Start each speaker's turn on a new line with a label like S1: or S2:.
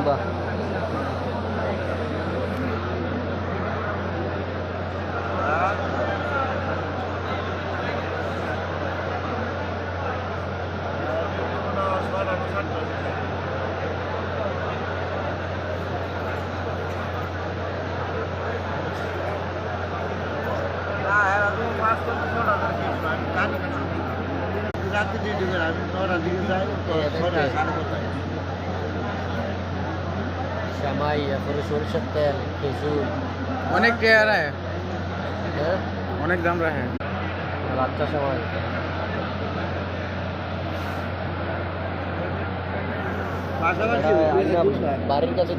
S1: লম্বা।
S2: রাতে ডিউটি করে আমি 9টার দিকে যাই, 6টা 9:30।
S1: শ্যামাই, তারপরে সরিষার তেল, খেজুর,
S3: অনেক টেয়ার है,
S1: হ্যাঁ
S3: অনেক দাম রাখে।
S1: বাচ্চা সময়
S2: পাশাপাশি
S1: বাড়ির কাছে